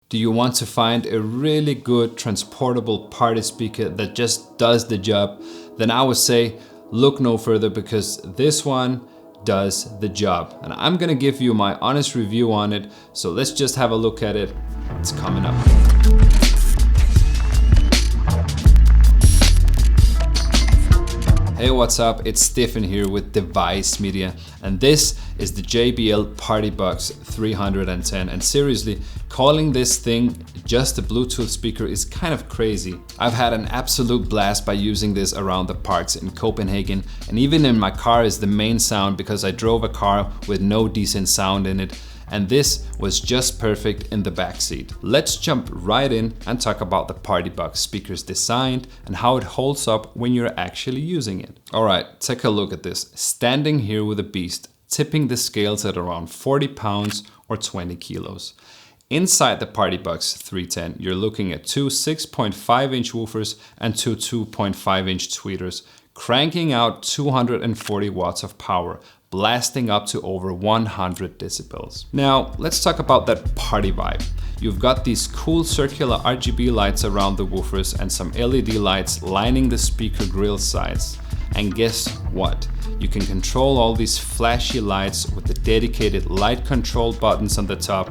Do you want to find a really good transportable party speaker that just does the job? Then I would say look no further, because this one does the job. And I'm gonna give you my honest review on it. So let's just have a look at it. It's coming up. Hey, what's up? It's Stefan here with Device Media, and this is the JBL Partybox 310. And seriously, calling this thing just a Bluetooth speaker is kind of crazy. I've had an absolute blast by using this around the parks in Copenhagen, and even in my car is the main sound because I drove a car with no decent sound in it. And this was just perfect in the backseat. Let's jump right in and talk about the Partybox speaker's design and how it holds up when you're actually using it. All right, take a look at this. Standing here with a beast, tipping the scales at around 40 pounds or 20 kilos. Inside the Partybox 310, you're looking at two 6.5-inch woofers and two 2.5-inch tweeters, cranking out 240 watts of power, blasting up to over 100 decibels. Now, let's talk about that party vibe. You've got these cool circular RGB lights around the woofers and some LED lights lining the speaker grill sides. And guess what? You can control all these flashy lights with the dedicated light control buttons on the top.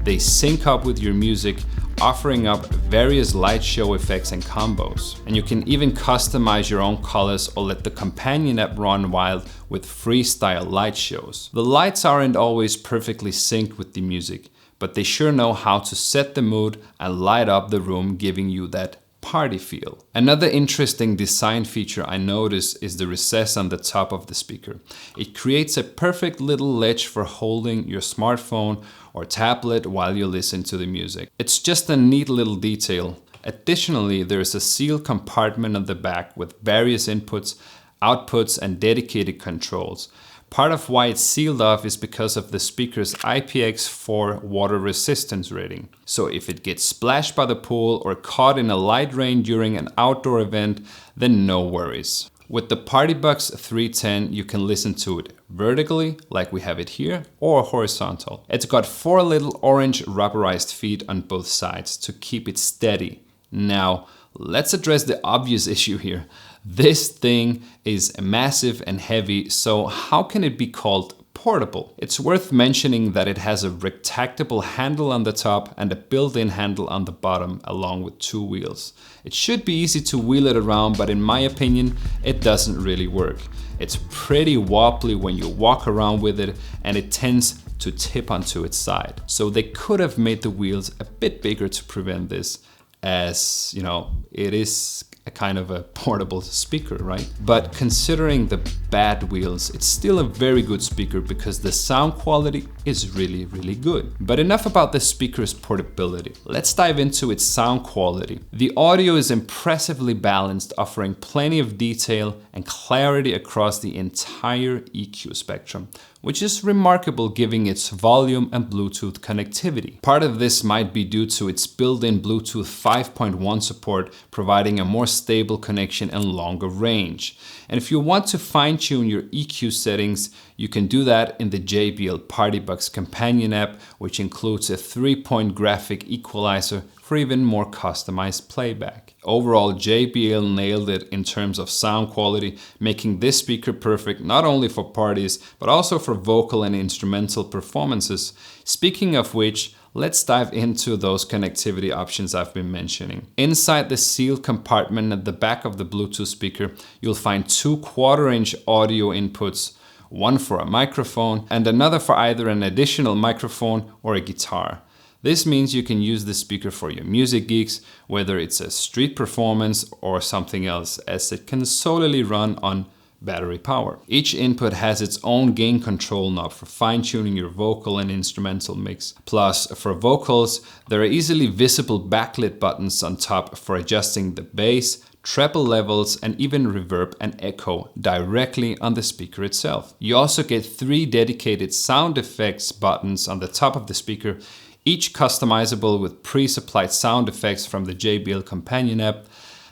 They sync up with your music, offering up various light show effects and combos. And you can even customize your own colors or let the companion app run wild with freestyle light shows. The lights aren't always perfectly synced with the music, but they sure know how to set the mood and light up the room, giving you that party feel. Another interesting design feature I noticed is the recess on the top of the speaker. It creates a perfect little ledge for holding your smartphone or tablet while you listen to the music. It's just a neat little detail. Additionally, there is a sealed compartment on the back with various inputs, outputs, and dedicated controls. Part of why it's sealed off is because of the speaker's IPX4 water resistance rating. So if it gets splashed by the pool or caught in a light rain during an outdoor event, then no worries. With the Partybox 310, you can listen to it vertically, like we have it here, or horizontal. It's got four little orange rubberized feet on both sides to keep it steady. Now, let's address the obvious issue here. This thing is massive and heavy, so how can it be called portable? It's worth mentioning that it has a retractable handle on the top and a built-in handle on the bottom, along with two wheels. It should be easy to wheel it around, but in my opinion, it doesn't really work. It's pretty wobbly when you walk around with it, and it tends to tip onto its side. So they could have made the wheels a bit bigger to prevent this, as you know, it is a kind of a portable speaker, right? But considering the bad wheels, it's still a very good speaker because the sound quality is really, really good. But enough about the speaker's portability. Let's dive into its sound quality. The audio is impressively balanced, offering plenty of detail and clarity across the entire EQ spectrum, which is remarkable given its volume and Bluetooth connectivity. Part of this might be due to its built-in Bluetooth 5.1 support, providing a more stable connection and longer range. And if you want to fine-tune your EQ settings, you can do that in the JBL Partybox companion app, which includes a 3-point graphic equalizer for even more customized playback. Overall, JBL nailed it in terms of sound quality, making this speaker perfect not only for parties, but also for vocal and instrumental performances. Speaking of which, let's dive into those connectivity options I've been mentioning. Inside the sealed compartment at the back of the Bluetooth speaker, you'll find two 1/4-inch audio inputs, one for a microphone and another for either an additional microphone or a guitar. This means you can use the speaker for your music gigs, whether it's a street performance or something else, as it can solely run on battery power. Each input has its own gain control knob for fine-tuning your vocal and instrumental mix. Plus, for vocals, there are easily visible backlit buttons on top for adjusting the bass, treble levels, and even reverb and echo directly on the speaker itself. You also get 3 dedicated sound effects buttons on the top of the speaker, each customizable with pre-supplied sound effects from the JBL companion app.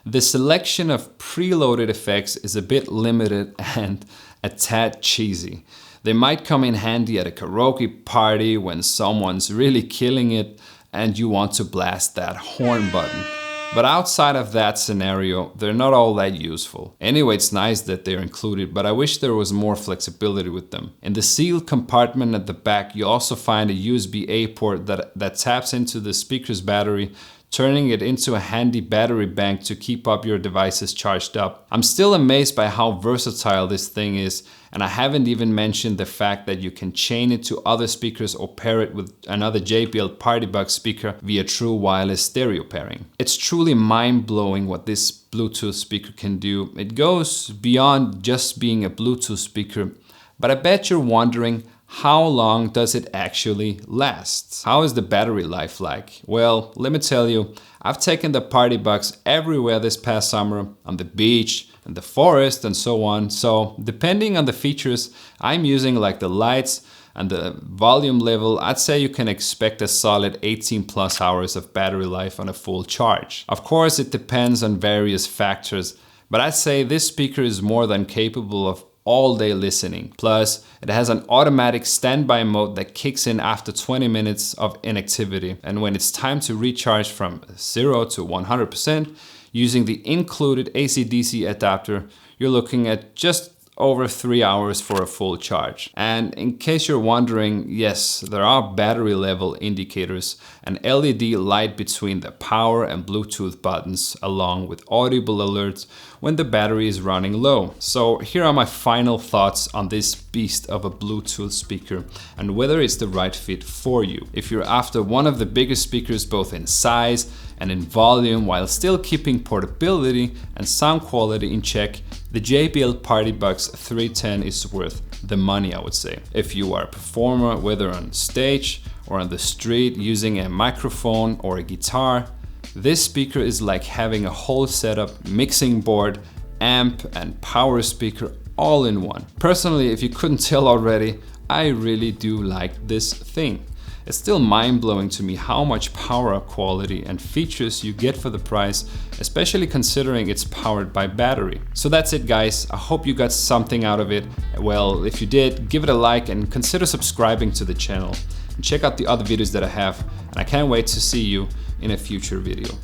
The selection of preloaded effects is a bit limited and a tad cheesy. They might come in handy at a karaoke party when someone's really killing it, and you want to blast that horn button. But outside of that scenario, they're not all that useful. Anyway, it's nice that they're included, but I wish there was more flexibility with them. In the sealed compartment at the back, you also find a USB-A port that taps into the speaker's battery, turning it into a handy battery bank to keep up your devices charged up. I'm still amazed by how versatile this thing is, and I haven't even mentioned the fact that you can chain it to other speakers or pair it with another JBL Partybox speaker via true wireless stereo pairing. It's truly mind-blowing what this Bluetooth speaker can do. It goes beyond just being a Bluetooth speaker, but I bet you're wondering, how long does it actually last? How is the battery life like? Well, let me tell you, I've taken the Partybox everywhere this past summer, on the beach, in the forest and so on. So depending on the features I'm using, like the lights and the volume level, I'd say you can expect a solid 18 plus hours of battery life on a full charge. Of course, it depends on various factors, but I'd say this speaker is more than capable of all-day listening. Plus, it has an automatic standby mode that kicks in after 20 minutes of inactivity. And when it's time to recharge from 0 to 100%, using the included AC/DC adapter, you're looking at just over 3 hours for a full charge. And in case you're wondering, yes, there are battery level indicators, an LED light between the power and Bluetooth buttons, along with audible alerts when the battery is running low. So here are my final thoughts on this beast of a Bluetooth speaker and whether it's the right fit for you. If you're after one of the biggest speakers both in size and in volume while still keeping portability and sound quality in check, the JBL Partybox 310 is worth the money, I would say. If you are a performer, whether on stage or on the street using a microphone or a guitar, this speaker is like having a whole setup, mixing board, amp and power speaker all in one. Personally, if you couldn't tell already, I really do like this thing. It's still mind-blowing to me how much power up quality and features you get for the price, especially considering it's powered by battery. So that's it, guys. I hope you got something out of it. Well, if you did, give it a like and consider subscribing to the channel. And check out the other videos that I have, and I can't wait to see you in a future video.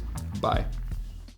Bye.